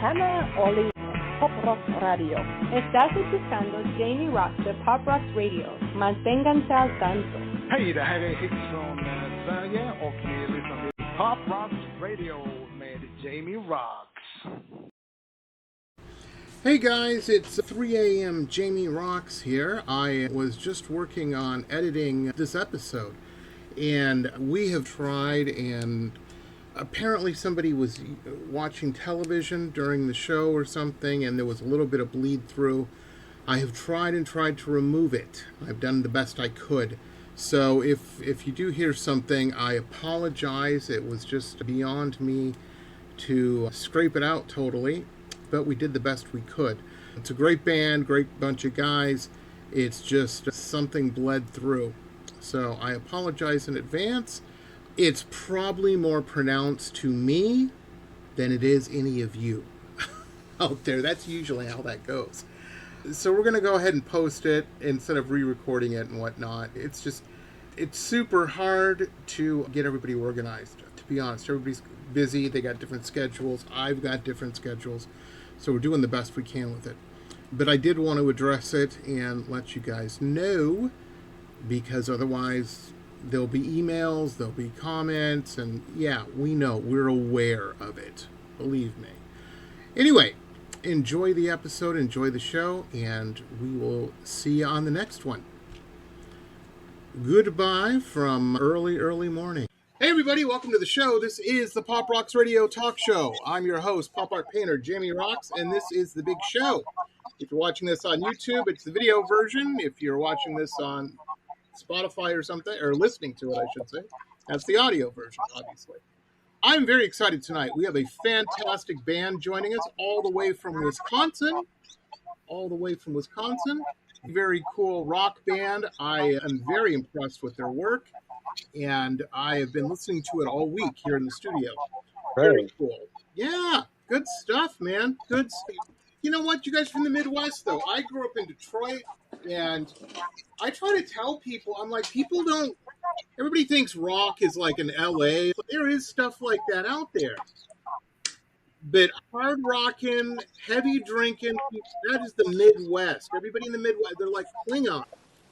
Hannah Oli, Pop Rock Radio. Estás escuchando Jamie Roxx de Pop Rock Radio. Manténganse al tanto. Hej, det här är Hits från Sverige och ni lyssnar till Pop Rock Radio med Jamie Roxx. Hey guys, it's 3 a.m. Jamie Roxx here. I was just working on editing this episode, and we have tried, and apparently somebody was watching television during the show or something, and there was a little bit of bleed through. I have tried and tried to remove it. I've done the best I could. So if you do hear something, I apologize. It was just beyond me to scrape it out totally, but we did the best we could. It's a great band, great bunch of guys. It's just something bled through. So I apologize in advance. It's probably more pronounced to me than it is any of you out there. That's usually how that goes. So we're going to go ahead and post it instead of re-recording it and whatnot. It's super hard to get everybody organized, to be honest. Everybody's busy. They got different schedules. I've got different schedules. So we're doing the best we can with it. But I did want to address it and let you guys know, because otherwise there'll be emails, there'll be comments, and yeah, we know, we're aware of it. Believe me. Anyway, enjoy the episode, enjoy the show, and we will see you on the next one. Goodbye from early morning. Hey everybody, welcome to the show. This is the Pop Roxx Radio Talk Show. I'm your host, pop art painter Jamie Roxx, and this is the big show. If you're watching this on YouTube, it's the video version. If you're watching this on Spotify or something, or listening to it, I should say, that's the audio version, obviously. I'm very excited tonight. We have a fantastic band joining us all the way from Wisconsin. Very cool rock band. I am very impressed with their work, and I have been listening to it all week here in the studio. Very cool. Yeah, good stuff, man. Good stuff. You know what? You guys from the Midwest, though. I grew up in Detroit, and I try to tell people, I'm like, people don't, everybody thinks rock is like in LA. There is stuff like that out there. But hard rocking, heavy drinking, that is the Midwest. Everybody in the Midwest, they're like Klingon.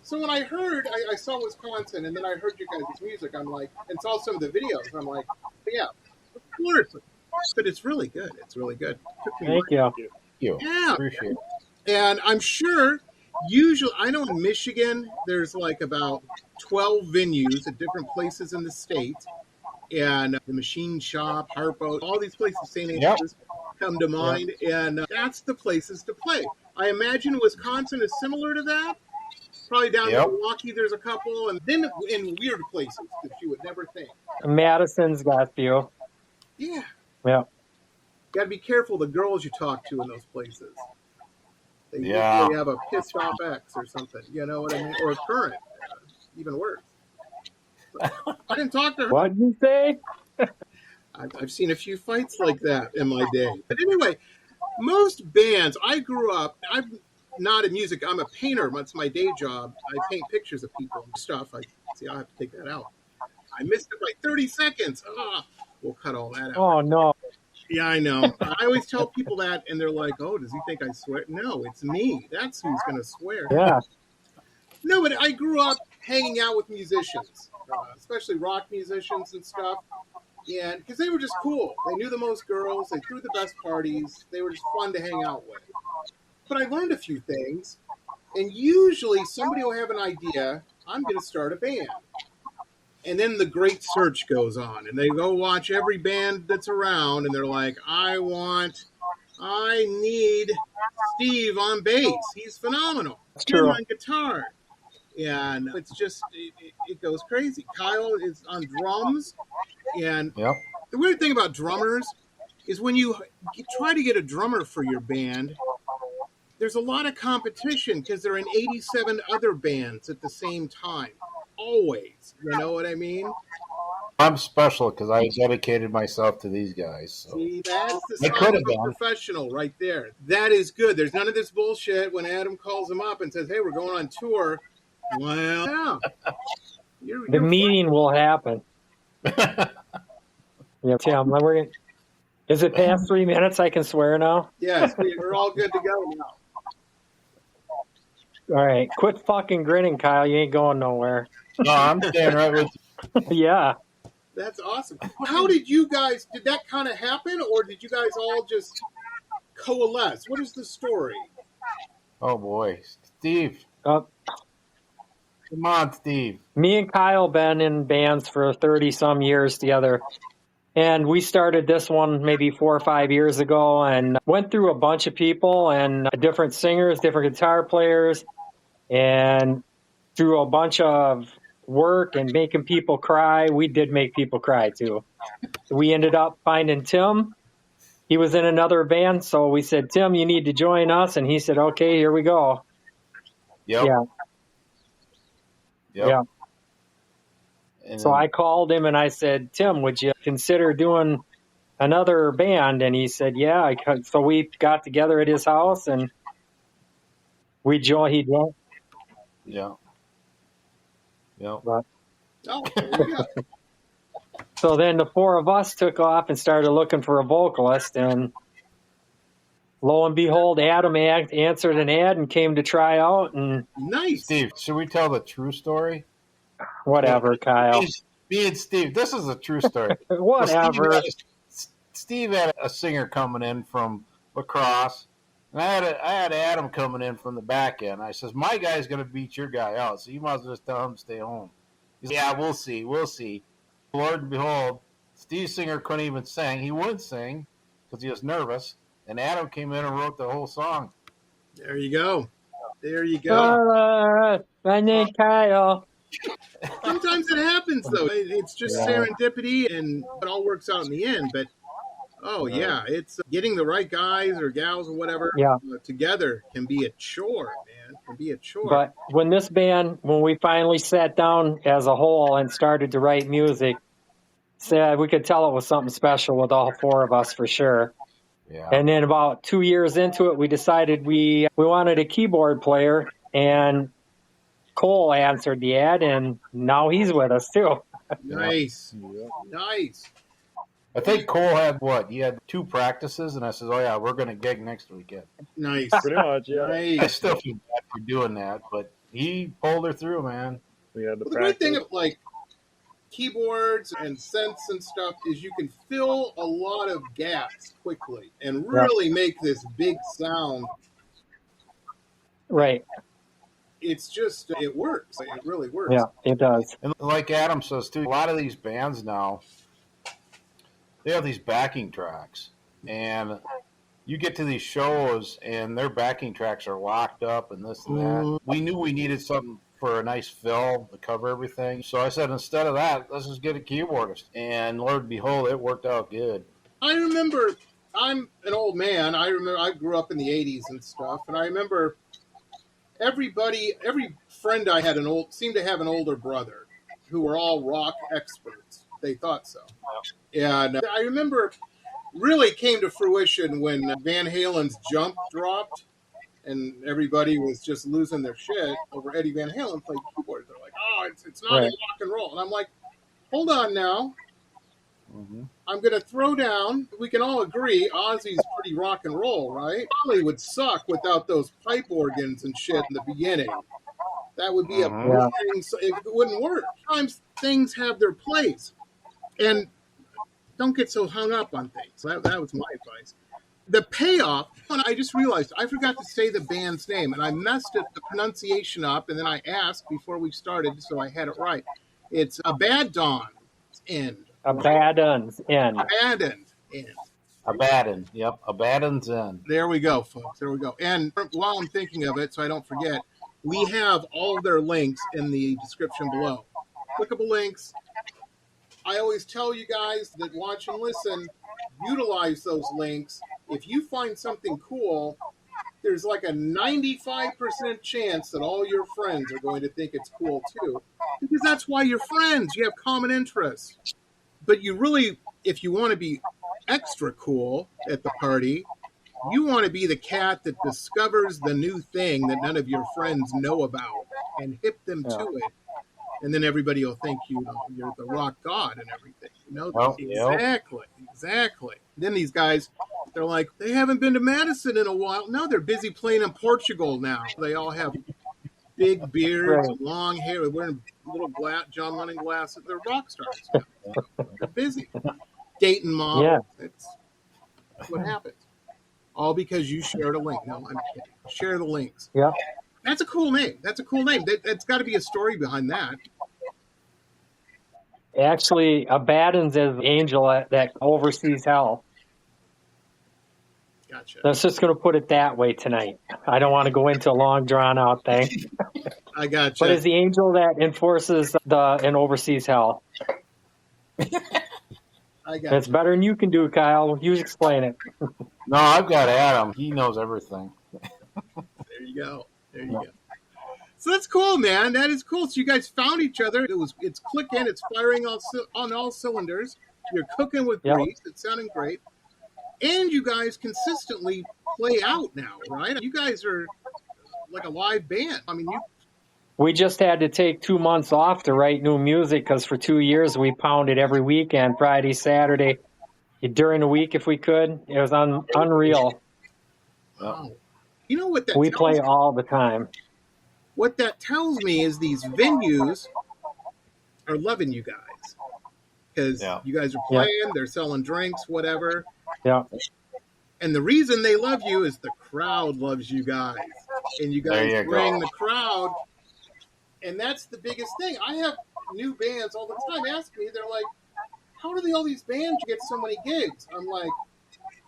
So when I heard, I saw Wisconsin, and then I heard you guys' music, I'm like, and saw some of the videos, I'm like, yeah, of course. But it's really good. It's really good. Thank you. Yeah. Appreciate it. And I'm sure, usually, I know in Michigan, there's like about 12 venues at different places in the state. And the Machine Shop, Harpo, all these places, St. Andrews, come to mind. Yep. And that's the places to play. I imagine Wisconsin is similar to that. Probably down in Milwaukee, there's a couple. And then in weird places that you would never think. Madison's got a few. Yeah. Yeah. Got to be careful the girls you talk to in those places. They usually have a pissed off ex or something. You know what I mean? Or a current. Even worse. I didn't talk to her. What did you say? I've seen a few fights like that in my day. But anyway, most bands, I grew up, I'm not in music, I'm a painter. That's my day job. I paint pictures of people and stuff. I'll have to take that out. I missed it by 30 seconds. We'll cut all that out. Oh, no. Yeah, I know. I always tell people that, and they're like, oh, does he think I swear? No, it's me. That's who's going to swear. Yeah. No, but I grew up hanging out with musicians, especially rock musicians and stuff, and because they were just cool. They knew the most girls. They threw the best parties. They were just fun to hang out with. But I learned a few things, and usually somebody will have an idea, I'm going to start a band. And then the great search goes on, and they go watch every band that's around, and they're like, I need Steve on bass. He's phenomenal. Tim on guitar. And it's just, it goes crazy. Kyle is on drums. And the weird thing about drummers is when you try to get a drummer for your band, there's a lot of competition because they're in 87 other bands at the same time. Always. You know what I mean? I'm special because I dedicated myself to these guys. So. See, that's the sign of a professional right there. That is good. There's none of this bullshit when Adam calls him up and says, hey, we're going on tour. Well, the meeting will happen. Yeah, Tim, Is it past 3 minutes? I can swear now? Yes, we're all good to go now. All right. Quit fucking grinning, Kyle. You ain't going nowhere. No, I'm staying right with you. Yeah. That's awesome. How did that kind of happen, or did you guys all just coalesce? What is the story? Oh, boy. Steve. Come on, Steve. Me and Kyle been in bands for 30-some years together. And we started this one maybe 4 or 5 years ago and went through a bunch of people and different singers, different guitar players, and through a bunch of work and making people cry. We did make people cry, too. We ended up finding Tim. He was in another band, so we said, Tim, you need to join us. And he said, okay, here we go. Yep. Yeah. And so I called him and I said, Tim, would you consider doing another band? And he said, yeah. I could. So we got together at his house and he joined. Yeah. Yeah. But, Oh, there you go. so then the four of us took off and started looking for a vocalist. And lo and behold, Adam answered an ad and came to try out. And Nice. Steve, should we tell the true story? whatever, Kyle. Me and Steve, this is a true story. Whatever. Steve had a singer coming in from lacrosse, and I had Adam coming in from the back end. I says, my guy's going to beat your guy out, so you might as well just tell him to stay home. He said, yeah, we'll see. Lord and behold, Steve's singer couldn't even sing. He wouldn't sing because he was nervous, and Adam came in and wrote the whole song. There you go. My name's Kyle. Sometimes it happens, though. It's just serendipity, and it all works out in the end. But, it's getting the right guys or gals or whatever together can be a chore, man. Can be a chore. But when we finally sat down as a whole and started to write music, we could tell it was something special with all four of us for sure. Yeah. And then about 2 years into it, we decided we wanted a keyboard player, and Cole answered the ad, and now he's with us too. Nice. I think Cole had he had 2 practices, and I said, oh yeah, we're going to gig next weekend. Nice. Pretty much, yeah. Nice. I still feel bad for doing that, but he pulled her through, man. We had The great thing of keyboards and synths and stuff is you can fill a lot of gaps quickly and really make this big sound. Right. It's just, it works. It really works. Yeah, it does. And like Adam says, too, a lot of these bands now, they have these backing tracks. And you get to these shows, and their backing tracks are locked up and this and that. We knew we needed something for a nice fill to cover everything. So I said, instead of that, let's just get a keyboardist. And Lord and behold, it worked out good. I remember, I'm an old man. I grew up in the 80s and stuff. And I remember every friend I had seemed to have an older brother who were all rock experts. They thought so. And I remember really came to fruition when Van Halen's Jump dropped and everybody was just losing their shit over Eddie Van Halen played keyboards. They're like, oh, it's not rock and roll. And I'm like, hold on now. Mm-hmm. I'm going to throw down. We can all agree Ozzy's pretty rock and roll, right? Probably would suck without those pipe organs and shit in the beginning. That would be a boring, it wouldn't work. Sometimes things have their place. And don't get so hung up on things. That was my advice. The payoff, I just realized I forgot to say the band's name, and I messed the pronunciation up, and then I asked before we started, so I had it right. It's Abaddon's End. Abaddon's End. Abaddon's End. Abaddon, yep. Abaddon's End. There we go, folks. There we go. And while I'm thinking of it, so I don't forget, we have all of their links in the description below. Clickable links. I always tell you guys that watch and listen, utilize those links. If you find something cool, there's like a 95% chance that all your friends are going to think it's cool too. Because that's why you're friends. You have common interests. But you really, if you want to be extra cool at the party, you want to be the cat that discovers the new thing that none of your friends know about and hip them to it. And then everybody will think you're the rock god and everything. Well, Exactly. Then these guys, they're like, they haven't been to Madison in a while. No, they're busy playing in Portugal now. They all have big beards, Right. long hair, they're wearing little John Lennon glasses. They're rock stars now. They're busy. Dating models. That's what happens. All because you shared a link. No, I'm kidding. Share the links. Yeah. That's a cool name. That's got to be a story behind that. Actually, Abaddon's is the angel that oversees hell. Gotcha. Let's just going to put it that way tonight. I don't want to go into a long, drawn-out thing. I gotcha. But it's the angel that enforces and oversees hell. I gotcha. It's better than you can do, Kyle. You explain it. No, I've got Adam. He knows everything. There you go. So that's cool, man. That is cool. So you guys found each other. It's clicking. It's firing on all cylinders. You're cooking with grease. It's sounding great. And you guys consistently play out now, right? You guys are like a live band. I mean, we just had to take 2 months off to write new music because for 2 years we pounded every weekend, Friday, Saturday, during the week if we could. It was unreal. Wow. You know what that we tells play me? all the time. What that tells me is these venues are loving you guys because you guys are playing, they're selling drinks, whatever. Yeah. And the reason they love you is the crowd loves you guys. And you guys bring the crowd. And that's the biggest thing. I have new bands all the time ask me, they're like, how do all these bands get so many gigs? I'm like,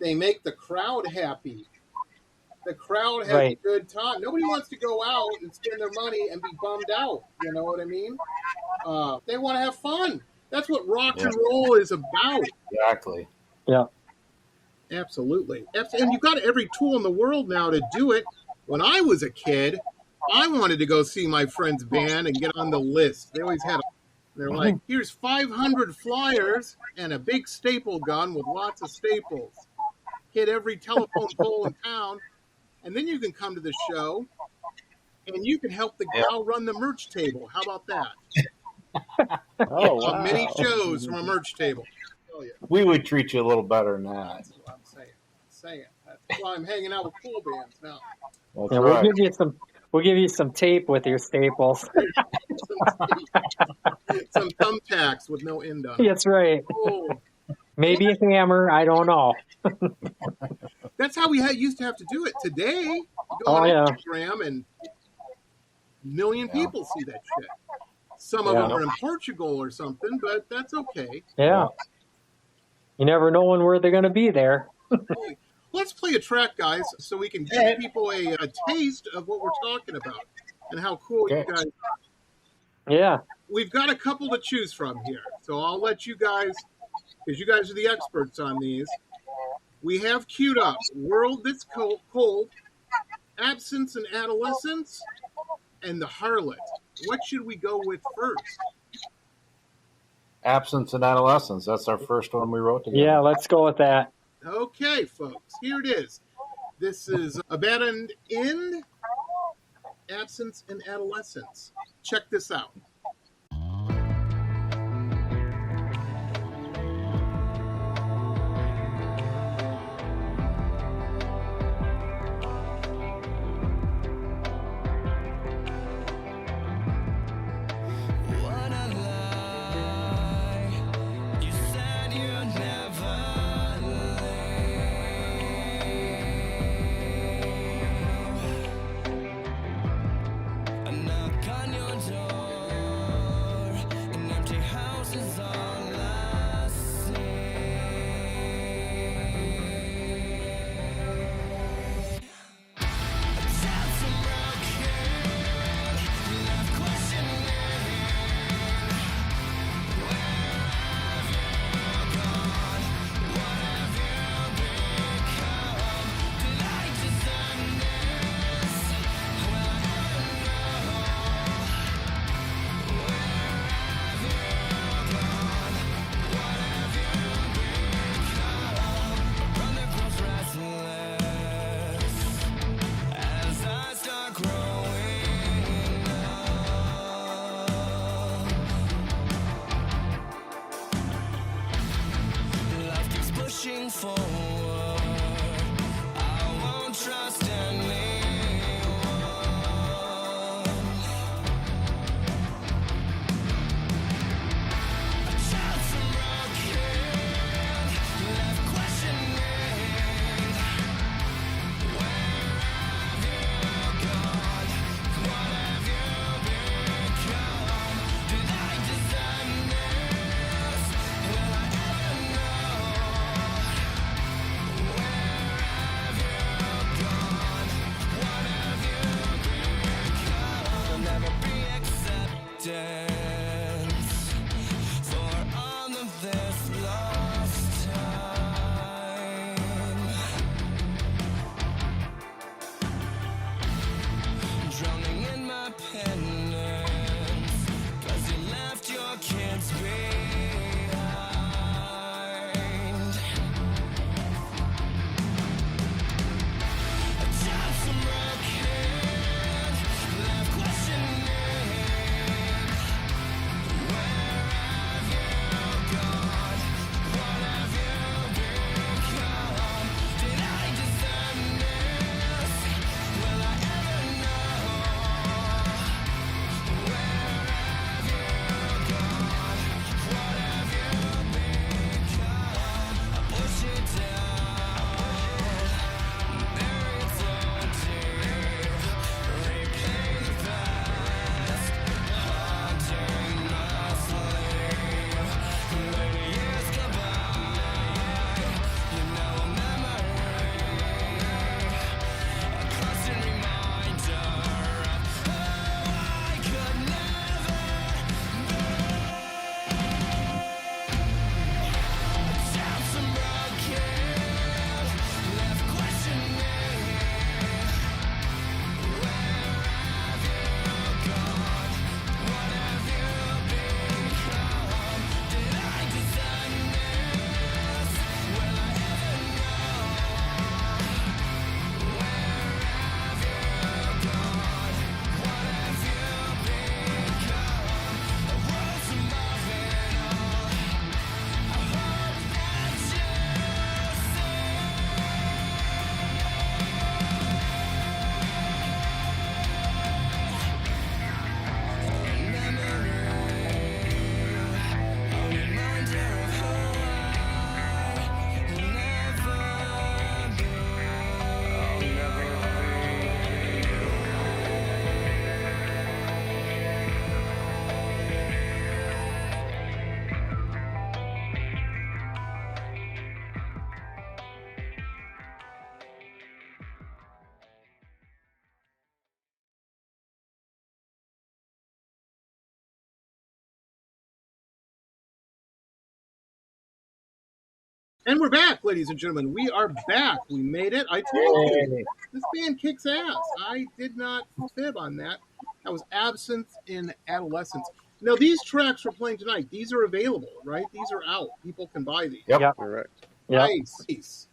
they make the crowd happy. The crowd has a good time. Nobody wants to go out and spend their money and be bummed out. You know what I mean? They want to have fun. That's what rock and roll is about. Exactly. Yeah. Absolutely. And you've got every tool in the world now to do it. When I was a kid, I wanted to go see my friend's band and get on the list. They always had they're like, here's 500 flyers and a big staple gun with lots of staples. Hit every telephone pole in town. And then you can come to the show and you can help the gal run the merch table. How about that? Wow. Many shows from a merch table. We would treat you a little better than that. That's what I'm saying. That's why I'm hanging out with cool bands now. That's right. We'll give you some tape with your staples. Some thumbtacks with no end on. That's right. Oh. Maybe a hammer. I don't know. That's how we used to have to do it. Today, you go on Instagram and a million people see that shit. Some of them are in Portugal or something, but that's okay. Yeah. You never know where they're going to be there. Let's play a track, guys, so we can give people a taste of what we're talking about and how cool you guys are. Yeah. We've got a couple to choose from here, so I'll let you guys, because you guys are the experts on these. We have queued up World That's Cold, Absence and Adolescence, and The Harlot. What should we go with first? Absence and Adolescence. That's our first one we wrote together. Yeah, let's go with that. Okay, folks, here it is. This is Abaddon in Absence and Adolescence. Check this out. Knock on your door. dance for all of this lost time. Drowning in my penance, 'cause you left your kids behind. A job somewhere kid, left questioning, where have you gone? What have you become? Did I deserve this? Will I ever know? Where have you gone? What have you become? I push it down, bury it so deep, replay the past, haunting my sleep. When years go by, you know a memory, a constant reminder of who I could never be. Doubts and broken, left questioning, where have you gone? What have you become? Did I deserve this? Will I ever know? Where have you gone? What have you become? A world to love it all. I hope that you see. And we're back, ladies and gentlemen. We are back. We made it. I told you. This band kicks ass. I did not fib on that. That was Absinthe in Adolescence. Now, these tracks we're playing tonight, these are available, right? These are out. People can buy these. Yep. Correct. Yep. Nice.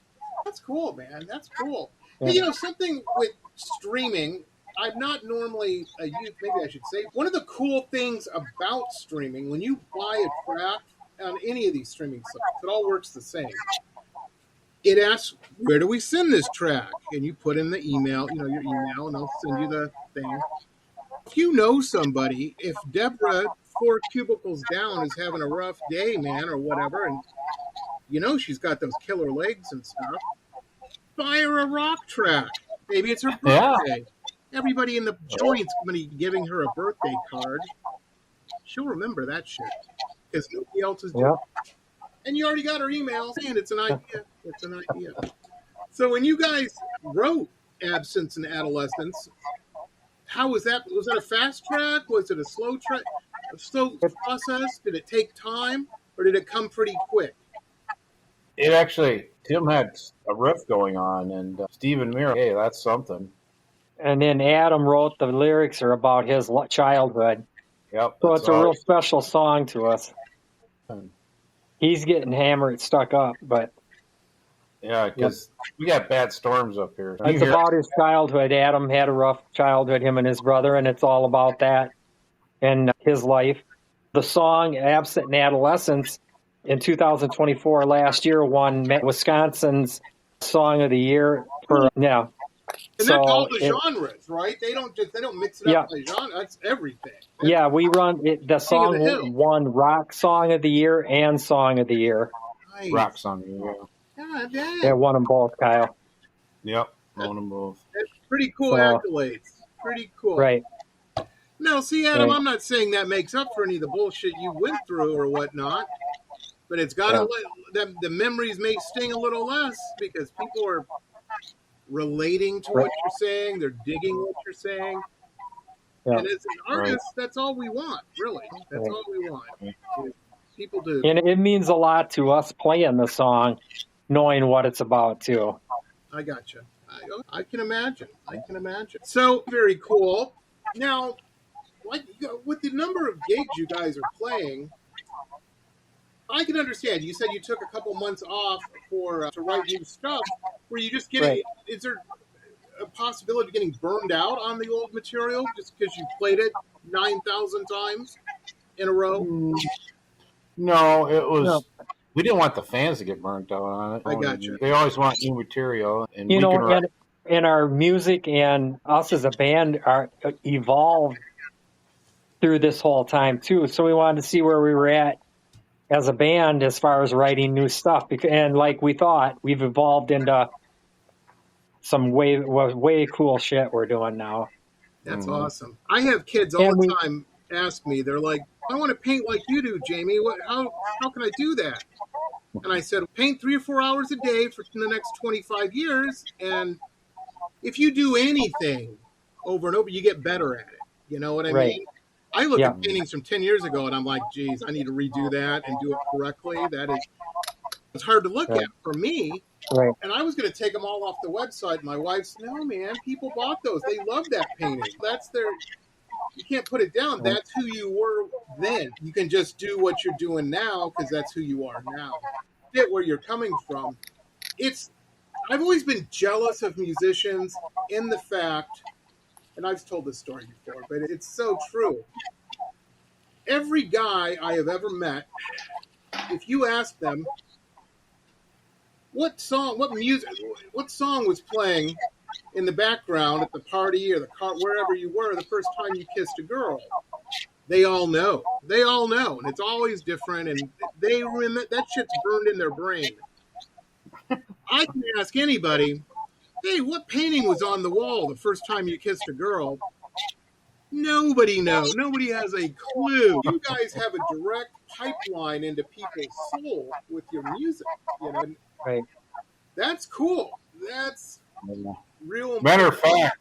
That's cool, man. That's cool. Yeah. Hey, you know, something with streaming, I'm not normally a youth, maybe I should say. One of the cool things about streaming, when you buy a track on any of these streaming sites, it all works the same. It asks, where do we send this track? And you put in the email, you know, your email, and they'll send you the thing. If you know somebody, if Deborah 4 cubicles down is having a rough day, man, or whatever, and you know she's got those killer legs and stuff, buy her a rock track. Maybe it's her birthday. Everybody in the joint's going to be giving her a birthday card. She'll remember that shit because nobody else is doing it. And you already got her email saying it's an idea. It's an idea. So when you guys wrote Absence and Adolescence, how was that? Was that a fast track? Was it a slow track? A slow process? Did it take time, or did it come pretty quick? It actually, Tim had a riff going on, and Steve and Mira, hey, that's something. And then Adam wrote the lyrics are about his childhood. Yep. So it's a real special song to us. He's getting hammered, stuck up, but yeah, because we got bad storms up here. it's about his childhood. Adam had a rough childhood, him and his brother, and it's all about that and his life. The song Absent in Adolescence in 2024, last year, won Wisconsin's Song of the Year. And that's all the genres, right? They don't mix it up by genre. That's everything. We run it. The song won Rock Song of the Year and Song of the Year. Nice. Rock Song of the Year. God damn. Yeah, won them both, Kyle. Yep, won them both. That's pretty cool accolades. Pretty cool. Right. Now, see, Adam, I'm not saying that makes up for any of the bullshit you went through or whatnot, but it's got to the memories may sting a little less because people are relating to what you're saying. They're digging what you're saying. Yeah. And as an artist, that's all we want, really. That's Right. all we want. Is people to. And it means a lot to us playing the song, knowing what it's about too. I gotcha. I can imagine. I can imagine. So very cool. Now, like with the number of gigs you guys are playing, I can understand. You said you took a couple months off for to write new stuff. Were you just getting? Right. Is there a possibility of getting burned out on the old material just because you played it 9,000 times in a row? No, it was. No. We didn't want the fans to get burnt out on it. I gotcha. They always want new material, and You we know, can write. and our music and us as a band are evolved through this whole time too. So we wanted to see where we were at as a band as far as writing new stuff. And like we thought, we've evolved into some way cool shit we're doing now. That's awesome. I have kids all And the time ask me, they're like, I want to paint like you do, Jamie. How can I do that? And I said, paint 3 or 4 hours a day for the next 25 years. And if you do anything over and over, you get better at it. You know what I Right. mean? I look Yeah. at paintings from 10 years ago and I'm like, geez, I need to redo that and do it correctly. It's hard to look Right. at for me. Right. And I was going to take them all off the website. My wife said, no, man, people bought those. They love that painting. You can't put it down. That's who you were then. You can just do what you're doing now because that's who you are now. Get where you're coming from. I've always been jealous of musicians in the fact, and I've told this story before, but it's so true. Every guy I have ever met, if you ask them, what song was playing in the background at the party or the car, wherever you were, the first time you kissed a girl, they all know. They all know, and it's always different, and they remember that shit's burned in their brain. I can ask anybody, hey, what painting was on the wall the first time you kissed a girl? Nobody knows. Nobody has a clue. You guys have a direct pipeline into people's soul with your music. You know, and Right. that's cool. That's real. Matter of fact,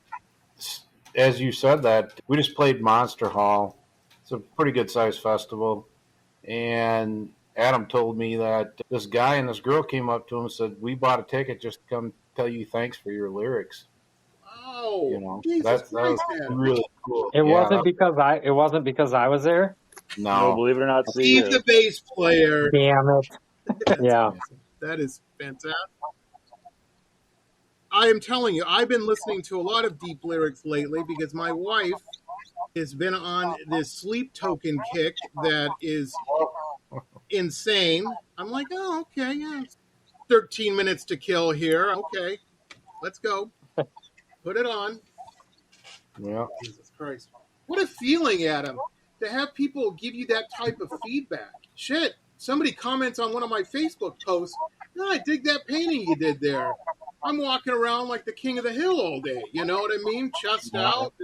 as you said that, we just played Monster Hall. It's a pretty good sized festival. And Adam told me that this guy and this girl came up to him and said, we bought a ticket just to come tell you thanks for your lyrics. Oh, You know, Jesus that was Christ, man. really cool. It Yeah, wasn't because I was there. No, no. believe it or not, Steve, the bass player. Damn it. That's Yeah. amazing. That is fantastic. I am telling you, I've been listening to a lot of deep lyrics lately because my wife has been on this sleep token kick that is insane. I'm like, oh, okay, yeah. 13 minutes to kill here. Okay, let's go. Put it on. Yeah. Jesus Christ. What a feeling, Adam, to have people give you that type of feedback. Shit. Somebody comments on one of my Facebook posts, no, I dig that painting you did there. I'm walking around like the king of the hill all day. You know what I mean? Chest out.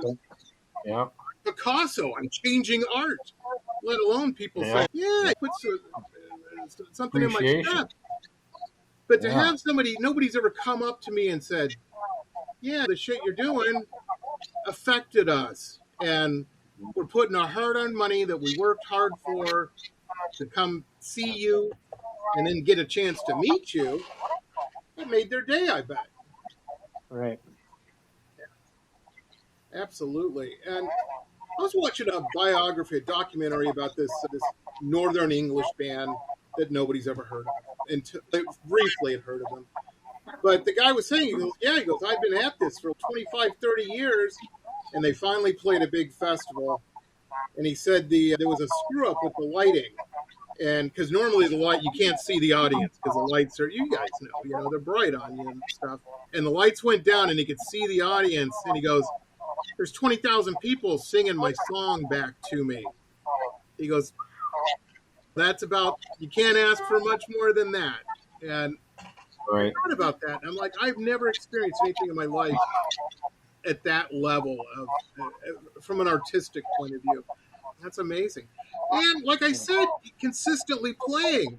Yeah. Picasso. I'm changing art. Let alone people say, yeah, I put something in my Appreciation. step. But to Yeah. have somebody, nobody's ever come up to me and said, yeah, the shit you're doing affected us. And we're putting our hard-earned money that we worked hard for to come see you and then get a chance to meet you. It made their day, I bet. Right. Absolutely. And I was watching a biography, a documentary about this Northern English band that nobody's ever heard of. And briefly had heard of them. But the guy was saying, he goes, I've been at this for 25, 30 years, and they finally played a big festival. And he said there was a screw-up with the lighting. And because normally the light, you can't see the audience because the lights are, you guys know, they're bright on you and stuff. And the lights went down and he could see the audience. And he goes, there's 20,000 people singing my song back to me. He goes, that's about, you can't ask for much more than that. And Right. I thought about that. And I'm like, I've never experienced anything in my life at that level of, from an artistic point of view. That's amazing. And like I said, consistently playing.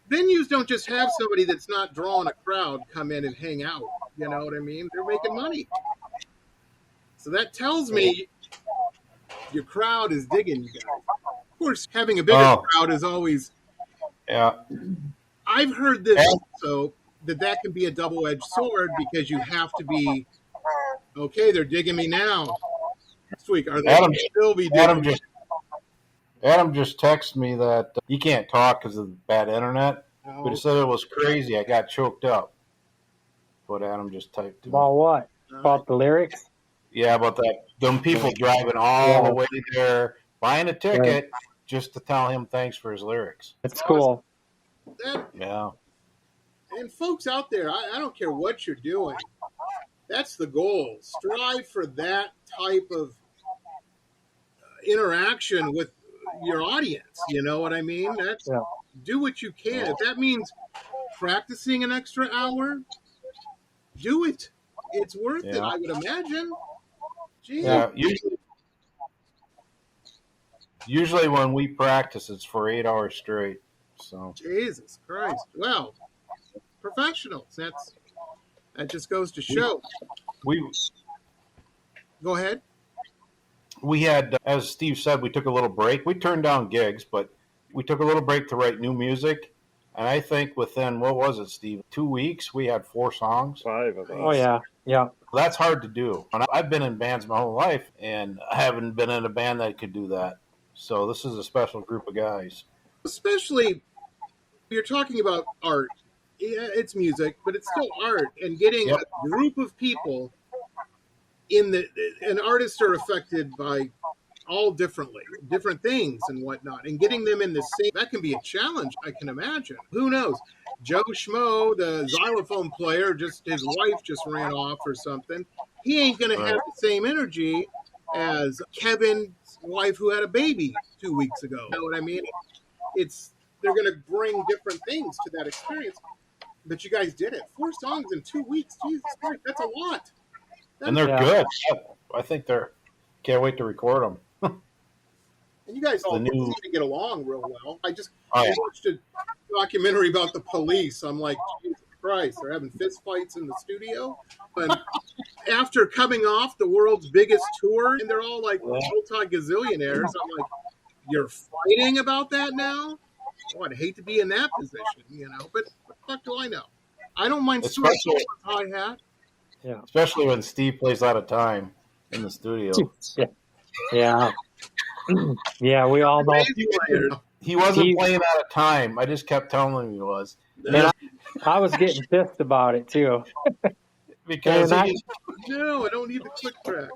Venues don't just have somebody that's not drawing a crowd come in and hang out. You know what I mean? They're making money. So that tells me your crowd is digging you guys. Of course, having a bigger crowd is always. Yeah. I've heard this also that can be a double-edged sword because you have to be okay. They're digging me now. Next week, are they still be digging? Adam just texted me that he can't talk because of the bad internet, but he said it was crazy. I got choked up. What Adam just typed to me. About what? About the lyrics? Yeah, about that. Them people driving all the way there, buying a ticket just to tell him thanks for his lyrics. It's cool. Yeah. And folks out there, I don't care what you're doing. That's the goal. Strive for that type of interaction with your audience. You know what I mean? Do what you can. If that means practicing an extra hour, do it. It's worth it, I would imagine. Jeez. Yeah, usually when we practice, it's for 8 hours straight. So Jesus Christ! Well, professionals. That just goes to show. Go ahead. We had, as Steve said, we took a little break. We turned down gigs, but we took a little break to write new music. And I think within, what was it, Steve? 2 weeks, we had 4 songs. 5, I think. Oh, yeah. Yeah. That's hard to do. And I've been in bands my whole life, and I haven't been in a band that could do that. So this is a special group of guys. Especially, you're talking about art. Yeah, it's music, but it's still art. And getting a group of people and artists are affected by all different things and whatnot. And getting them in the same, that can be a challenge, I can imagine. Who knows? Joe Schmo, the xylophone player, his wife just ran off or something. He ain't going to have the same energy as Kevin's wife who had a baby 2 weeks ago. You know what I mean? They're going to bring different things to that experience. But you guys did it. 4 songs in 2 weeks. Jesus Christ, that's a lot. And they're good. I think can't wait to record them. And you guys all seem to get along real well. I watched a documentary about the police. I'm like, Jesus Christ, they're having fist fights in the studio. But after coming off the world's biggest tour, and they're all like multi-gazillionaires, I'm like, you're fighting about that now? Oh, I'd hate to be in that position, you know. But what the fuck do I know? I don't mind Stuart Sullivan's hi-hat. Yeah. Especially when Steve plays out of time in the studio. Yeah. Yeah, we all know. He wasn't playing out of time. I just kept telling him he was. And I was getting pissed about it, too. Because no, I don't need the click track.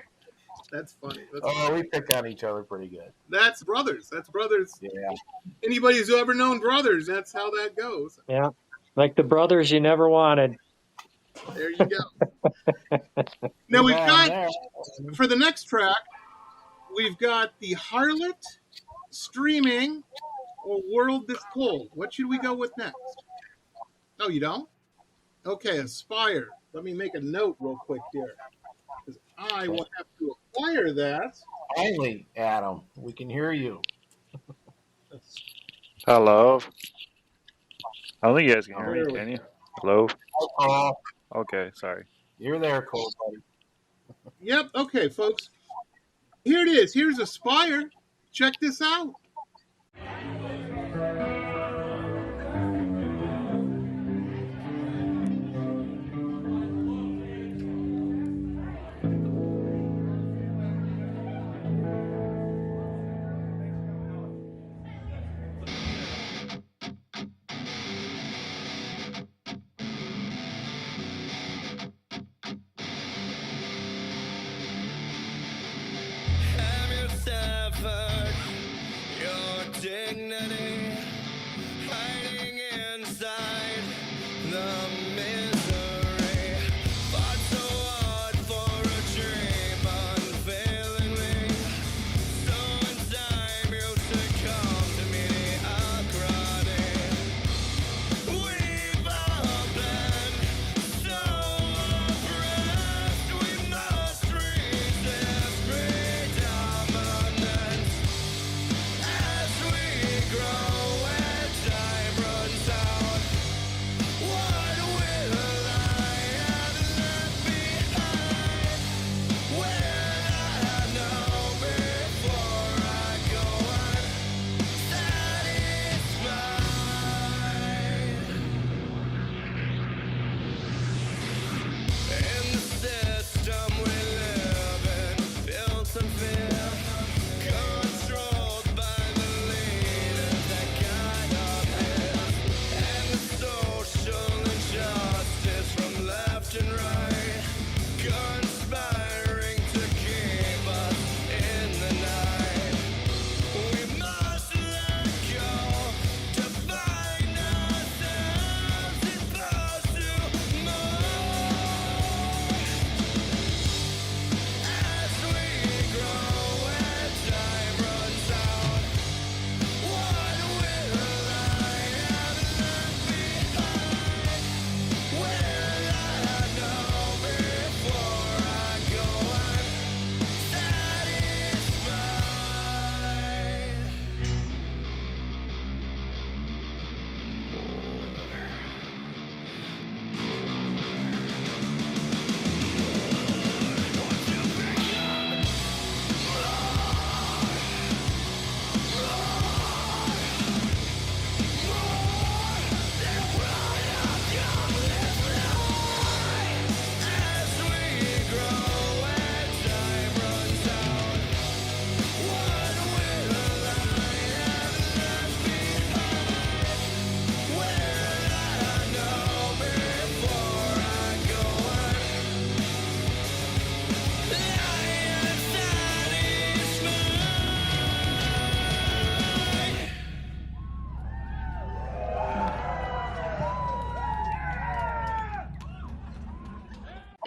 That's funny. We pick on each other pretty good. That's brothers. Yeah. Anybody who's ever known brothers, that's how that goes. Yeah. Like the brothers you never wanted. There you go. Now we've got, for the next track, we've got The Harlot, Streaming, or World This Cold. What should we go with next? Oh, you don't? Okay, Aspire. Let me make a note real quick here. Because I will have to acquire that. Finally, Adam, we can hear you. Hello. I don't think you guys can hear me, can you? Hello? Okay, sorry. You're there, Cole, buddy. Yep, okay, folks. Here it is. Here's Aspire. Check this out. Have you suffered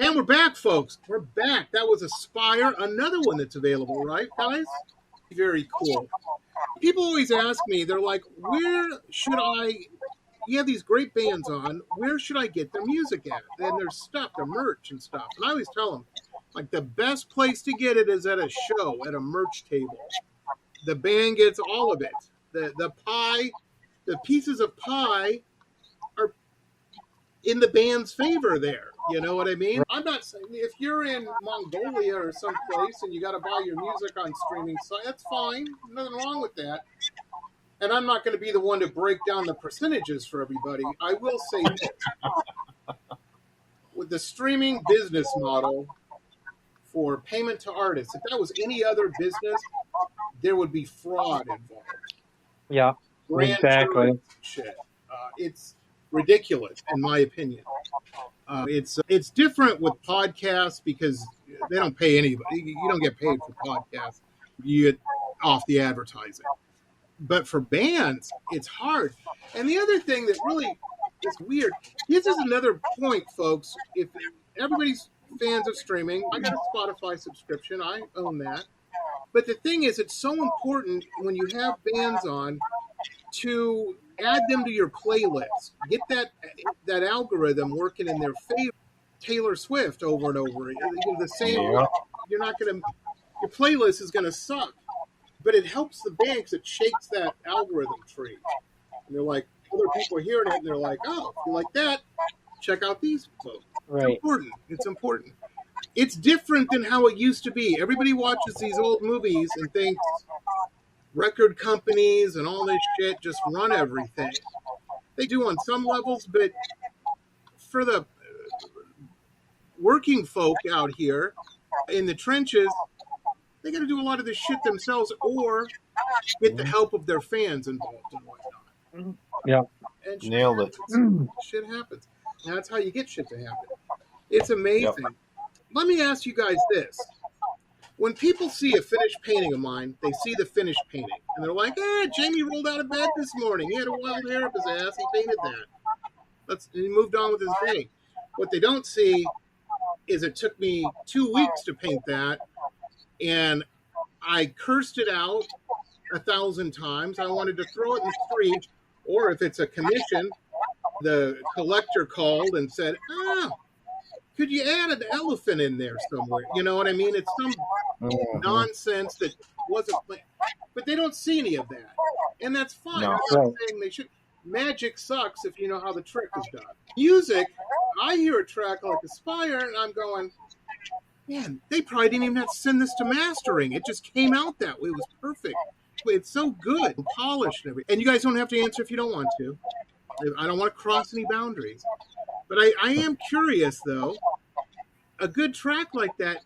And we're back, folks. We're back. That was Aspire, another one that's available, right, guys? Very cool. People always ask me, they're like, where should you have these great bands on, where should I get their music at? And their stuff, their merch and stuff. And I always tell them, like, the best place to get it is at a show, at a merch table. The band gets all of it. The pie, the pieces of pie are in the band's favor there. You know what I mean? I'm not saying if you're in Mongolia or someplace and you got to buy your music on streaming site, that's fine. Nothing wrong with that. And I'm not going to be the one to break down the percentages for everybody. I will say this. With the streaming business model for payment to artists, if that was any other business, there would be fraud involved. Yeah, Grand exactly. Shit. It's ridiculous, in my opinion. It's different with podcasts because they don't pay anybody. You don't get paid for podcasts. You get off the advertising. But for bands, it's hard. And the other thing that really is weird, this is another point, folks. If everybody's fans of streaming, I got a Spotify subscription. I own that. But the thing is, it's so important when you have bands on to add them to your playlist. Get that algorithm working in their favor. Taylor Swift over and over. The same. Yeah. You're not going to. Your playlist is going to suck. But it helps the band because it shakes that algorithm tree. And they're like, other people are hearing it, and they're like, oh, if you like that, check out these folks. Right. It's important. It's important. It's different than how it used to be. Everybody watches these old movies and thinks record companies and all this shit just run everything. They do on some levels, but for the working folk out here in the trenches, they got to do a lot of this shit themselves or get the help of their fans involved and whatnot. Yeah. And shit Nailed it. happens. Shit happens. And that's how you get shit to happen. It's amazing. Yep. Let me ask you guys this. When people see a finished painting of mine, they see the finished painting. And they're like, Jamie rolled out of bed this morning. He had a wild hair up his ass. He painted that. He moved on with his day. What they don't see is it took me 2 weeks to paint that. And I cursed it out 1,000 times. I wanted to throw it in the street. Or if it's a commission, the collector called and said, could you add an elephant in there somewhere? You know what I mean? It's some nonsense that wasn't planned. But they don't see any of that. And that's fine. No. I'm not saying they should. Magic sucks if you know how the trick is done. Music, I hear a track like Aspire, and I'm going, man, they probably didn't even have to send this to mastering. It just came out that way. It was perfect. It's so good and polished and everything. And you guys don't have to answer if you don't want to. I don't want to cross any boundaries. But I am curious, though. A good track like that,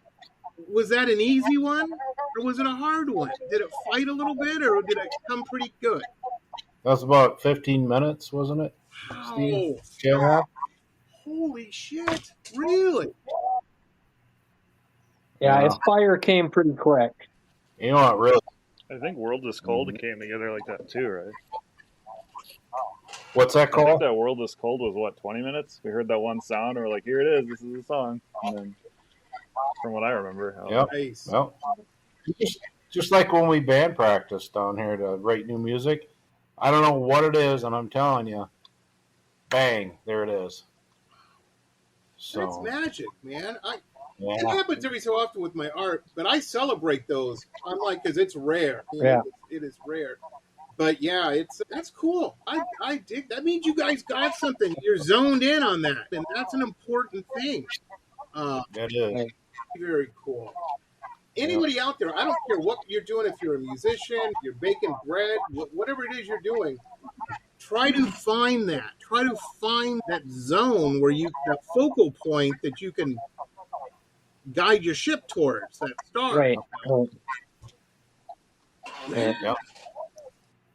was that an easy one or was it a hard one? Did it fight a little bit or did it come pretty good? That was about 15 minutes, wasn't it, Steve? Yeah. Holy shit. Really? Yeah, Aspire came pretty quick. You know what, really? I think World is Cold came together like that too, right? What's that I think called? that World is Cold was, what, 20 minutes? We heard that one sound, and we're like, here it is, this is the song. And then, from what I remember. Yep. Nice. Well, just like when we band practiced down here to write new music, I don't know what it is, and I'm telling you, bang, there it is. So, That's magic, man. yeah. It happens every so often with my art, but I celebrate those. I'm like, because it's rare. You know, Yeah. it is rare. But yeah, that's cool. I dig. That means you guys got something. You're zoned in on that, and that's an important thing. That is. Very cool. Anybody out there, I don't care what you're doing, if you're a musician, you're baking bread, whatever it is you're doing, try to find that. Try to find that zone where that focal point that you can guide your ship towards, that star. Right. Yep.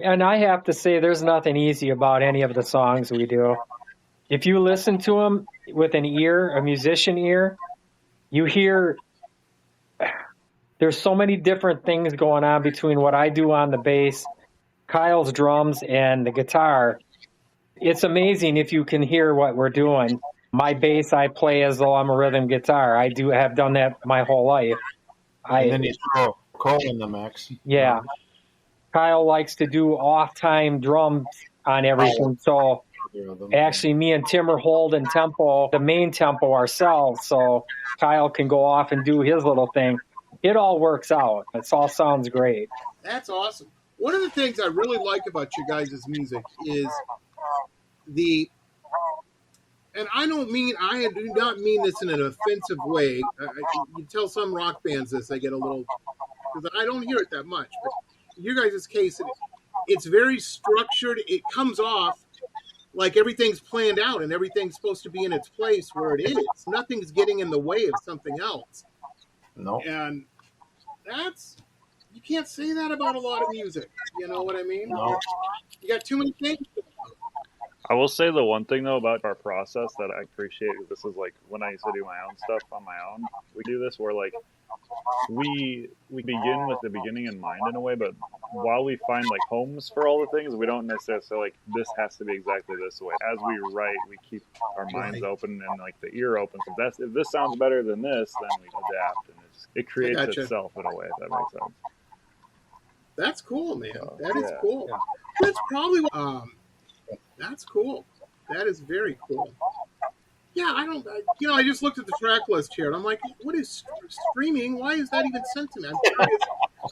And I have to say, there's nothing easy about any of the songs we do. If you listen to them with an ear, a musician ear, you hear there's so many different things going on between what I do on the bass, Kyle's drums, and the guitar. It's amazing if you can hear what we're doing. My bass I play as though I'm a rhythm guitar. I have done that my whole life. And then you throw Cole in the mix. Yeah. Kyle likes to do off-time drums on everything, so actually me and Tim are holding tempo, the main tempo ourselves, so Kyle can go off and do his little thing. It all works out. It all sounds great. That's awesome. One of the things I really like about you guys' music is and I do not mean this in an offensive way. You tell some rock bands this, I get a little, because I don't hear it that much, but in your guys' case, it's very structured. It comes off like everything's planned out and everything's supposed to be in its place where it is. Nothing's getting in the way of something else. No. And you can't say that about a lot of music. You know what I mean? No. You got too many things. I will say the one thing though about our process that I appreciate, this is like when I used to do my own stuff on my own, we do this where like we begin with the beginning in mind in a way, but while we find like homes for all the things, we don't necessarily say like this has to be exactly this way. As we write, we keep our minds open and like the ear open. If this sounds better than this, then we adapt, and it creates itself in a way, if that makes sense. That's cool, man. That is cool. Yeah. That's probably that's cool. That is very cool. Yeah, I just looked at the track list here, and I'm like, what is streaming? Why is that even sent to me? I'm curious.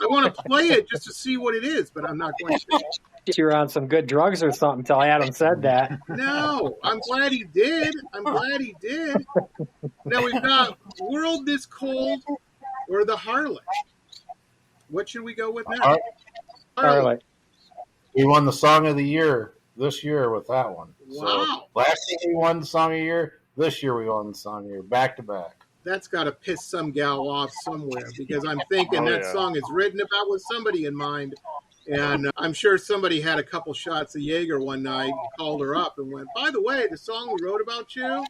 I want to play it just to see what it is, but I'm not going to. You're on some good drugs or something until Adam said that. No, I'm glad he did. Now we've got World This Cold or The Harlot. What should we go with now? Harlot. We won the Song of the Year this year with that one. Wow. So last year we won the Song of the Year. This year we won the Song of the Year, back to back. That's got to piss some gal off somewhere, because I'm thinking that song is written about with somebody in mind. And I'm sure somebody had a couple shots of Jaeger one night and called her up and went, by the way, the song we wrote about you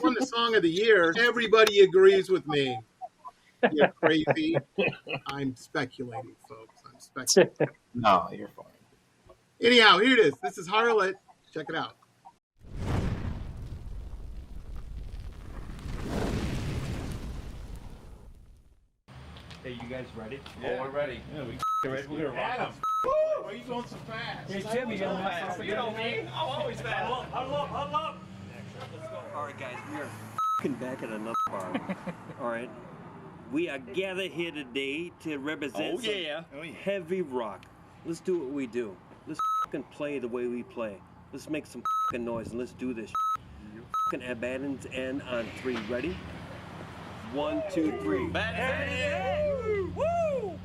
won the Song of the Year. Everybody agrees with me. You're crazy. I'm speculating, folks. I'm speculating. No, you're fine. Anyhow, here it is. This is Harlot. Check it out. Hey, you guys ready? Yeah. Oh, we're ready. Yeah, We're ready. We're gonna rock. Adam, why are you going so fast? Hey, Jimmy, you're fast. You know me. I'm always fast. Huddle up. All right, guys, we are f***ing back at another bar. All right, we are gathered here today to represent some heavy rock. Let's do what we do. Let's f***ing play the way we play. Let's make some f***ing noise and let's do this. F***ing Abaddon's end on 3. Ready? 1, 2, 3. Woo!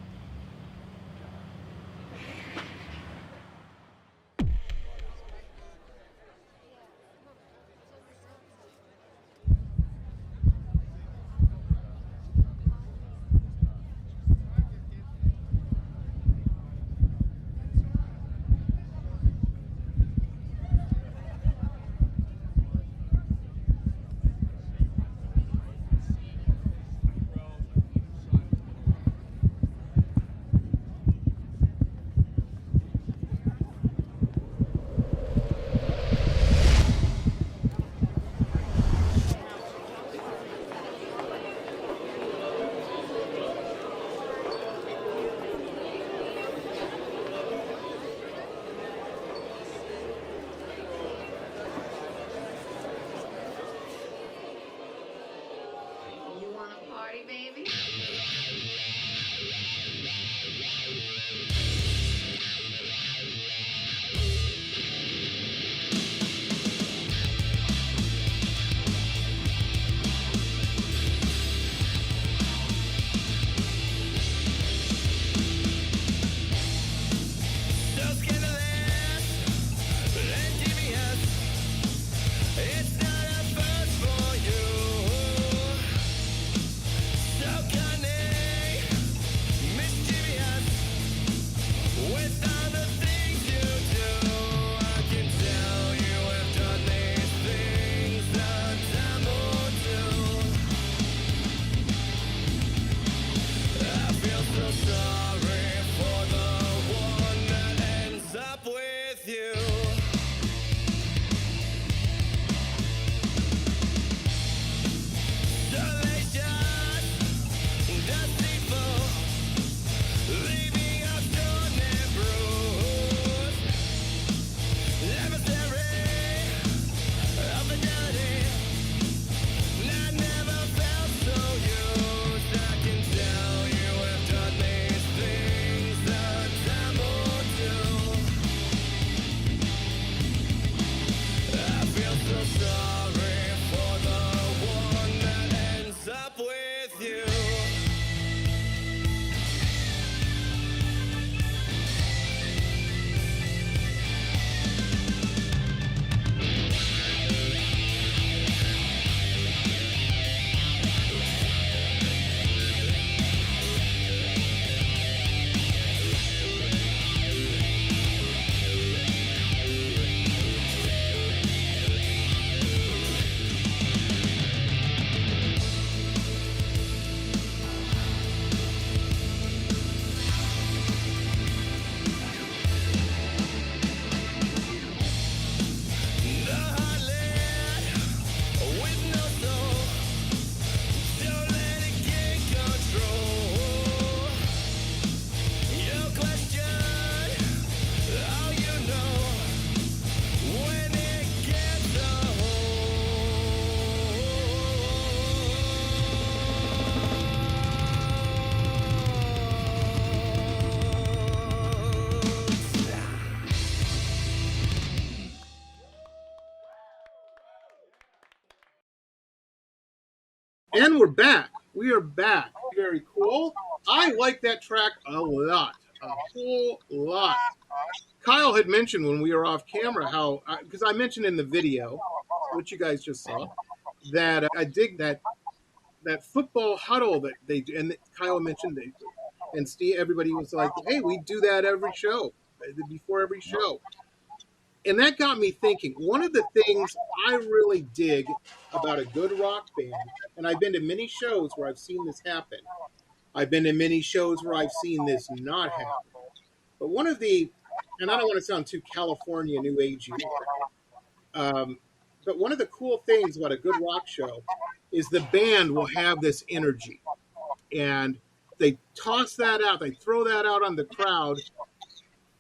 And we're back. We are back. Very cool. I like that track a lot. A whole lot. Kyle had mentioned when we were off camera how, because I mentioned in the video, which you guys just saw, that I dig that football huddle that they do. And Kyle mentioned they do. And Steve, everybody was like, hey, we do that every show, before every show. And that got me thinking. One of the things I really dig about a good rock band, and I've been to many shows where I've seen this happen. I've been to many shows where I've seen this not happen. But one of the, and I don't want to sound too California New Agey, but one of the cool things about a good rock show is the band will have this energy. And they toss that out, they throw that out on the crowd,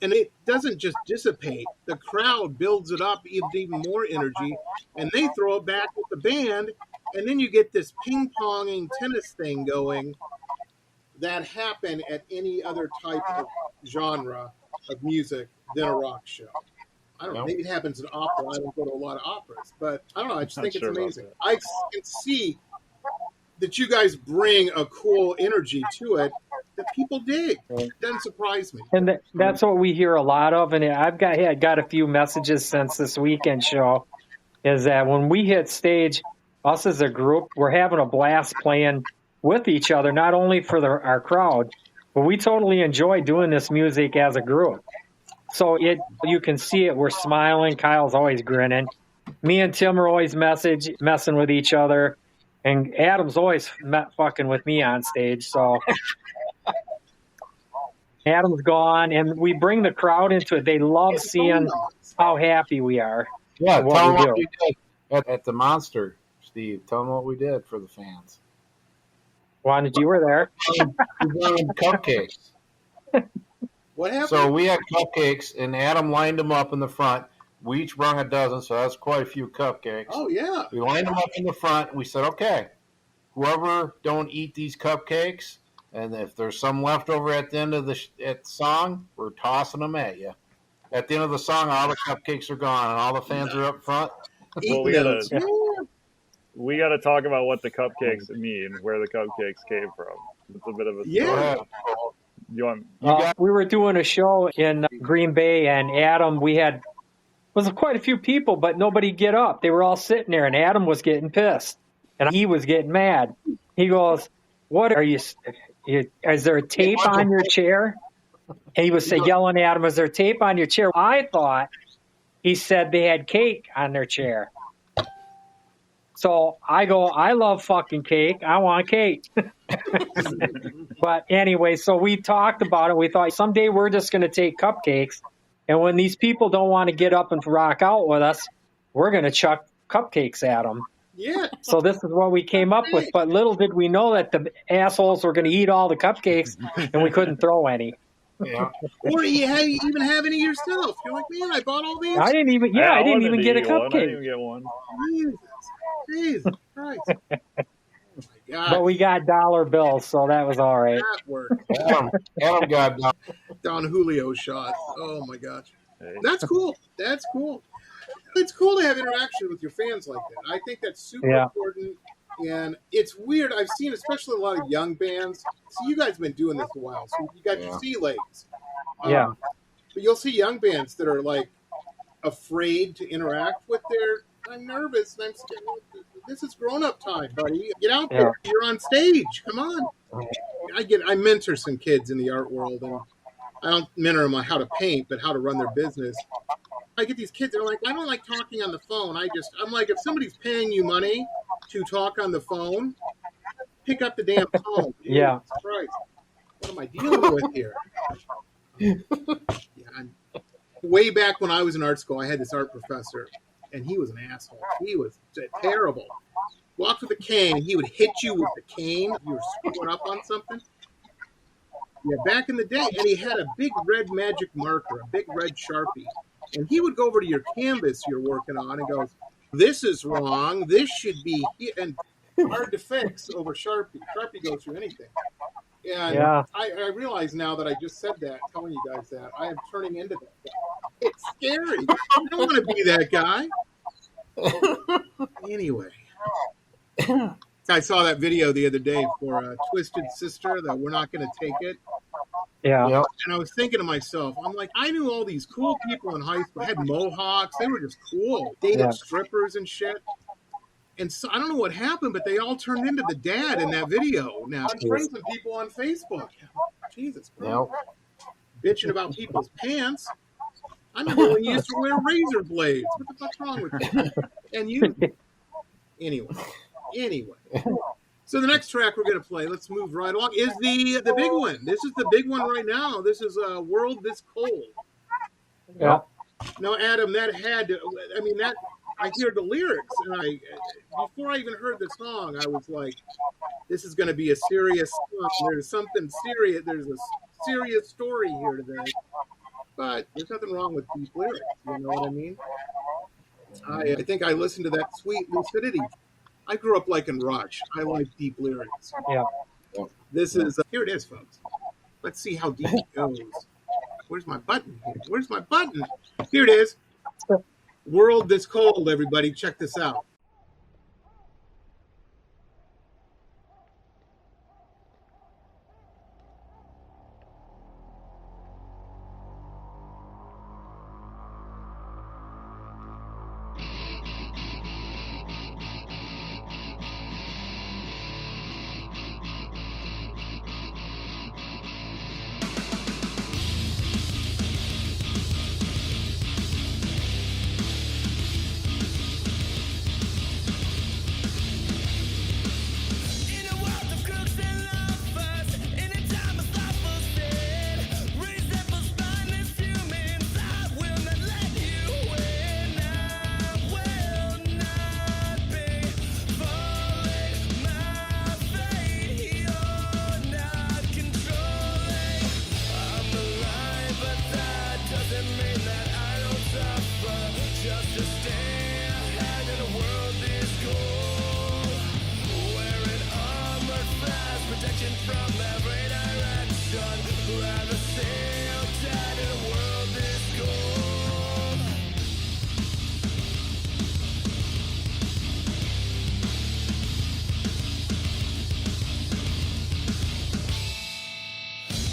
and it doesn't just dissipate. The crowd builds it up even more energy, and they throw it back with the band, and then you get this ping-ponging tennis thing going that happen at any other type of genre of music than a rock show. I don't know, maybe it happens in opera. I don't go to a lot of operas, but I don't know, I just think it's amazing. I can see that you guys bring a cool energy to it that people dig. It doesn't surprise me. And that's what we hear a lot of. And I got a few messages since this weekend show, is that when we hit stage, us as a group, we're having a blast playing with each other, not only for our crowd, but we totally enjoy doing this music as a group. So you can see it. We're smiling. Kyle's always grinning. Me and Tim are always messing with each other. And Adam's always fucking with me on stage. So Adam's gone, and we bring the crowd into it. They love seeing how happy we are. Yeah, tell them what we did at the Monster, Steve. Tell them what we did for the fans. Wanted you were there. We wanted cupcakes. What happened? So we had cupcakes, and Adam lined them up in the front. We each brought a dozen, so that's quite a few cupcakes. Oh, yeah. We lined them up in the front, and we said, okay, whoever don't eat these cupcakes, and if there's some left over at the end of the song, we're tossing them at you. At the end of the song, all the cupcakes are gone, and all the fans are up front. Well, we gotta talk about what the cupcakes mean, where the cupcakes came from. It's a bit of a story. We were doing a show in Green Bay, and Adam, was quite a few people, but nobody get up. They were all sitting there, and Adam was getting pissed, and he was getting mad. He goes, "What are you? Is there a tape on your chair?" And he was yelling at him, "Is there tape on your chair?" I thought he said they had cake on their chair. So I go, "I love fucking cake. I want cake." But anyway, so we talked about it. We thought someday we're just going to take cupcakes. And when these people don't want to get up and rock out with us, we're going to chuck cupcakes at them. Yeah. So this is what we came up with. But little did we know that the assholes were going to eat all the cupcakes, and we couldn't throw any. Yeah. Or you even have any yourself. You're like, man, I bought all these. I didn't even. Yeah, I didn't even get a cupcake. I didn't even get one. Jesus Christ. Oh my God. But we got dollar bills, so that was all right. That worked. Adam got Don Julio shots. Oh my gosh. That's cool. That's cool. It's cool to have interaction with your fans like that. I think that's super important. And it's weird. I've seen, especially a lot of young bands. So you guys have been doing this a while, so you got your sea legs. Yeah. But you'll see young bands that are like afraid to interact with I'm nervous. And I'm scared. This is grown-up time, buddy. Get out there. You're on stage. Come on. I mentor some kids in the art world, and I don't mentor them on how to paint, but how to run their business. I get these kids that are like, I don't like talking on the phone. I'm like, if somebody's paying you money to talk on the phone, pick up the damn phone. Yeah. Christ. What am I dealing with here? Way back when I was in art school, I had this art professor, and he was an asshole. He was terrible. Walked with a cane. He would hit you with the cane if you were screwing up on something. Yeah, back in the day. And he had a big red magic marker, a big red Sharpie. And he would go over to your canvas you're working on and goes, this is wrong. This should be here. And hard to fix over Sharpie. Sharpie goes through anything. And I realize now that I just said that, telling you guys that, I am turning into that guy. It's scary. I don't want to be that guy. Anyway. I saw that video the other day for Twisted Sister, that We're Not Gonna Take It. Yeah. Yep. And I was thinking to myself, I'm like, I knew all these cool people in high school, had mohawks, they were just cool, dated Yeah. strippers and shit. And so I don't know what happened, but they all turned into the dad in that video. Now, I'm friends with people on Facebook. Jesus Christ. Yep. Bitching about people's pants. I remember when you used to wear razor blades. What the fuck's wrong with you? And you. Anyway. So the next track we're going to play, let's move right along, is the big one. This is the big one right now. This is World This Cold. Yeah. Now, Adam, that had to, I mean, that, I hear the lyrics, and before I even heard the song, I was like, this is going to be a serious song. There's something serious. There's a serious story here today. But there's nothing wrong with deep lyrics. You know what I mean? I think I listened to that Sweet Lucidity. I grew up liking Rush. I like deep lyrics. Yeah. This is, here it is, folks. Let's see how deep it goes. Where's my button? Where's my button? Here it is. World This Cold, everybody. Check this out. In a world of crooks and lovers, in a time of thoughtful sin, resemble spineless humans, I will not let you win. I will not be falling my fate. You're not controlling. I'm alive, but that doesn't mean that I don't suffer. Just to stay ahead in a world this cold. Wearing armored fast, protection from every direction. Rather sail tight in a world this cold.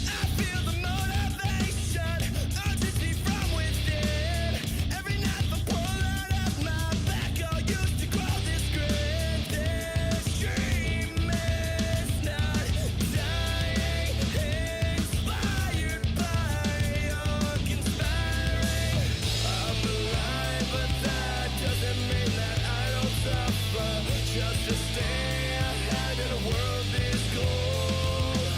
I feel the motivation, urgency from within. Every night the pull out of my back, I used to grow this grin. This dream is not dying, inspired by your conspiring. I'm alive, but that doesn't mean that I don't suffer. Just to stay ahead in a world this cold.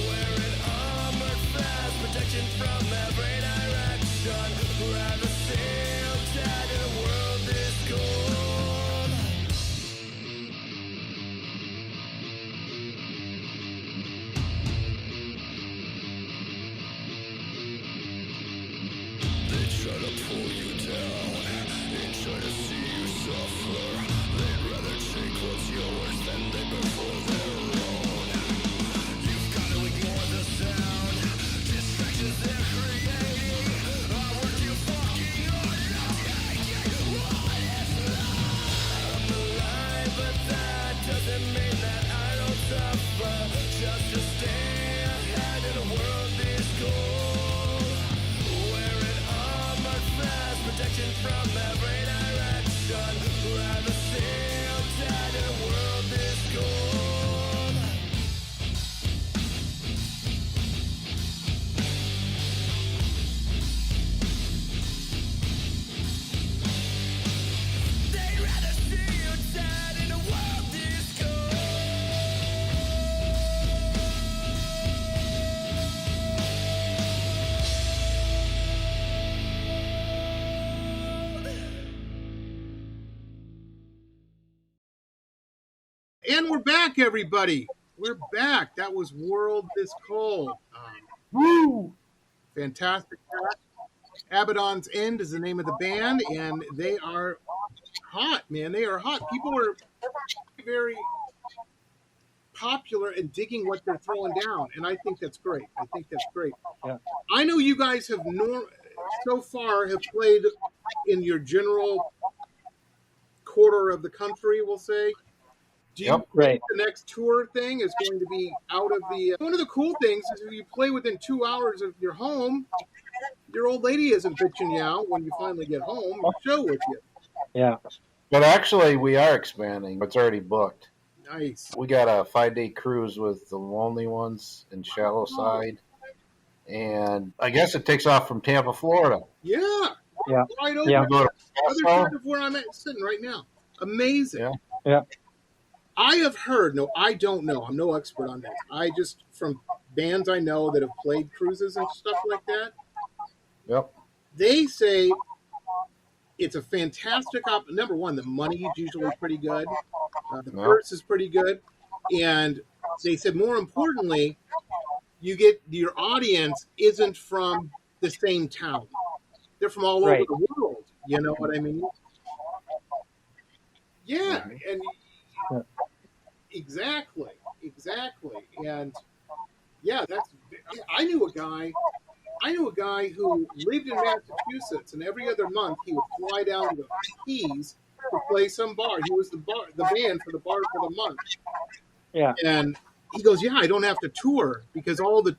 Wearing armored fast, protection from every direction. Rather sail tight in a world this cold. They try to pull you down, they try to see you suffer. They'd rather take what's yours than they prefer their own. You've got to ignore the sound, distractions they're creating are worth you fucking or not taking what is love. I'm alive, but that doesn't mean that I don't suffer. Just to stay ahead in a world this cold. Wearing armored fast, protection from every direction. Rather sail tight in a world this cold. They'd rather see you tied in a world this cold. And we're back, everybody. We're back. That was World This Cold. Woo! Fantastic track. Abaddon's End is the name of the band, and they are hot, man. They are hot. People are very popular and digging what they're throwing down, and I think that's great. Yeah. I know you guys have so far have played in your general quarter of the country, we'll say. Do you Yep. think Right. the next tour thing is going to be out of the... One of the cool things is if you play within 2 hours of your home, your old lady isn't bitching you out when you finally get home. You show with you. Yeah. But actually, we are expanding. It's already booked. Nice. We got a 5-day cruise with the Lonely Ones in Shallow Side. And I guess it takes off from Tampa, Florida. Yeah. Yeah. Right over Yeah. We go to other Paso. side of where I'm at, sitting right now. Amazing. Yeah. Yeah. I have heard, no, I don't know. I'm no expert on this. I just, from bands I know that have played cruises and stuff like that, Yep. they say it's a fantastic number one, the money is usually pretty good. The Yep. purse is pretty good. And they said, more importantly, you get your audience isn't from the same town. They're from all Right. over the world. You know what I mean? Yeah. And Yeah. exactly. And yeah, I knew a guy who lived in Massachusetts, and every other month he would fly down to the Keys to play some bar. He was the band for the bar for the month. Yeah. And he goes, yeah, I don't have to tour because all the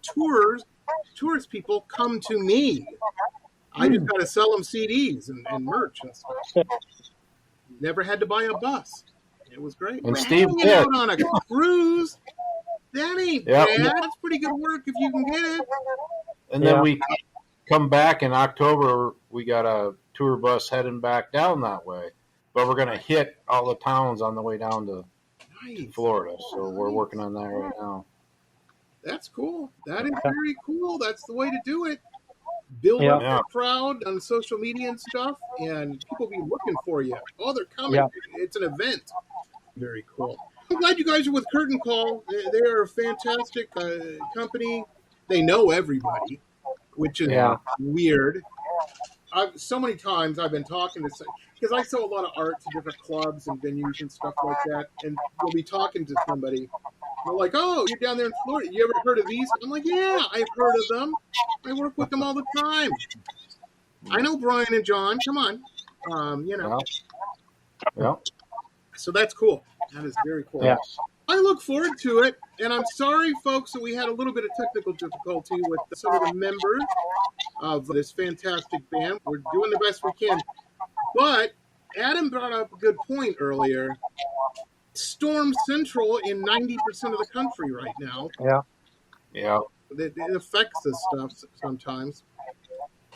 tourist people come to me. I just got to sell them CDs and merch and stuff. Never had to buy a bus. It was great. And But Steve hanging did. out on a cruise, that ain't Yep. bad. That's pretty good work if you can get it. And then Yeah. we come back in October. We got a tour bus heading back down that way. But we're going to hit all the towns on the way down to Nice. Florida. So we're working on that right now. That's cool. That is very cool. That's the way to do it. Build Yeah. up a crowd on social media and stuff, and people be looking for you. Oh, they're coming. Yeah. It's an event. Very cool. I'm glad you guys are with Curtain Call. They are a fantastic company. They know everybody, which is Yeah. weird. So many times I've been talking to, because I sell a lot of art to different clubs and venues and stuff like that, and we'll be talking to somebody. They're like, oh, you're down there in Florida. You ever heard of these? I'm like, yeah, I've heard of them. I work with them all the time. I know Brian and John. Come on. Yeah. So that's cool. That is very cool. Yeah. I look forward to it, and I'm sorry, folks, that we had a little bit of technical difficulty with some of the members of this fantastic band. We're doing the best we can. But Adam brought up a good point earlier. Storm Central in 90% of the country right now. Yeah. Yeah. It affects this stuff sometimes.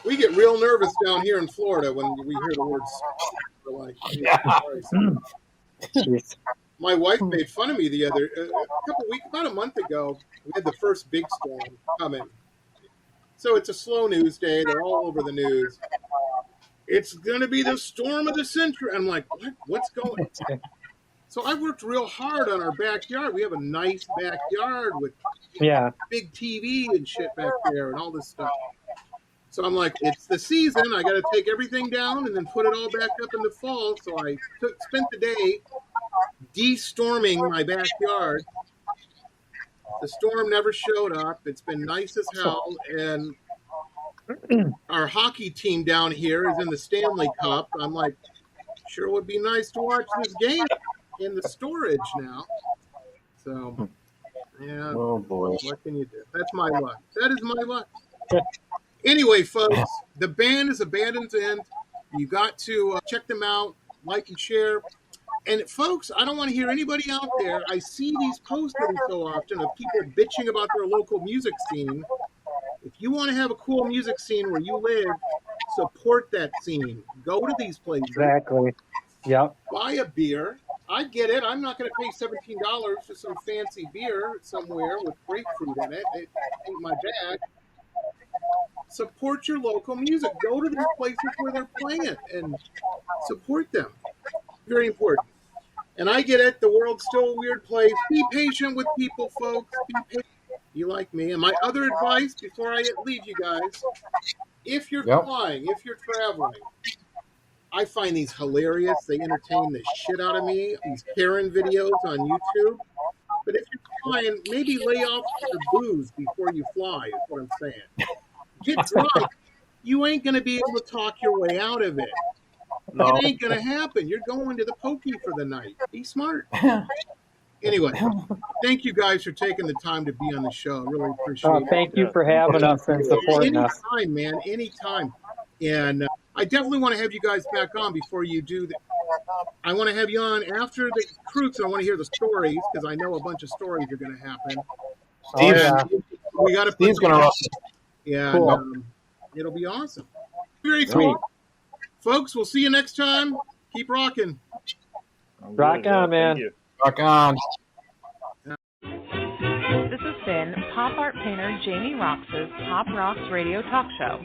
We get real nervous down here in Florida when we hear the words. We're like, Jeez. my wife made fun of me about a month ago. We had the first big storm coming. So it's a slow news day. They're all over the news. It's going to be the storm of the century. I'm like, what? What's going on? So I worked real hard on our backyard. We have a nice backyard with Yeah. big TV and shit back there and all this stuff. So I'm like, it's the season. I got to take everything down and then put it all back up in the fall. So I spent the day de-storming my backyard. The storm never showed up. It's been nice as hell. And our hockey team down here is in the Stanley Cup. I'm like, sure would be nice to watch this game in the storage now. So, yeah. Oh, boy. What can you do? That's my luck. That is my luck. Anyway, folks, the band is Abaddon's End. You got to check them out, like and share. And folks, I don't want to hear anybody out there. I see these posts every so often of people bitching about their local music scene. If you want to have a cool music scene where you live, support that scene. Go to these places. Exactly. Yep. Buy a beer. I get it. I'm not going to pay $17 for some fancy beer somewhere with grapefruit in it. It ain't my bag. Support your local music. Go to these places where they're playing it and support them. Very important. And I get it. The world's still a weird place. Be patient with people, folks. Be patient. You like me. And my other advice before I leave you guys, if you're flying, if you're traveling, I find these hilarious. They entertain the shit out of me. These Karen videos on YouTube. But if you're flying, maybe lay off your booze before you fly, is what I'm saying. Get drunk. You ain't going to be able to talk your way out of it. No. It ain't going to happen. You're going to the pokey for the night. Be smart. Anyway, thank you guys for taking the time to be on the show. I really appreciate it. Thank you for having us and supporting us. Anytime, man, anytime. And I definitely want to have you guys back on before you do that. I want to have you on after the Crooks. I want to hear the stories because I know a bunch of stories are going to happen. We got to. Steve's going to run. Yeah, Cool. and, it'll be awesome. Very cool, folks. We'll see you next time. Keep rocking. Rock on, man. Thank you. Rock on. This has been pop art painter Jamie Roxx's Pop Roxx Radio Talk Show.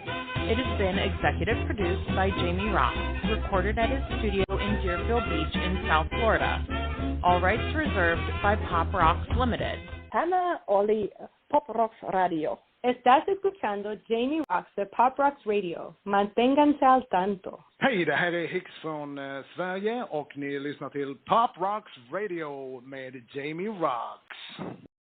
It has been executive produced by Jamie Roxx, recorded at his studio in Deerfield Beach in South Florida. All rights reserved by Pop Roxx Limited. Hannah Oli, Pop Roxx Radio. Estás escuchando Jamie Roxx de Pop Roxx Radio. Manténganse al tanto. Hej, det här är Hicks från Sverige och ni lyssnar till Pop Roxx Radio med Jamie Roxx.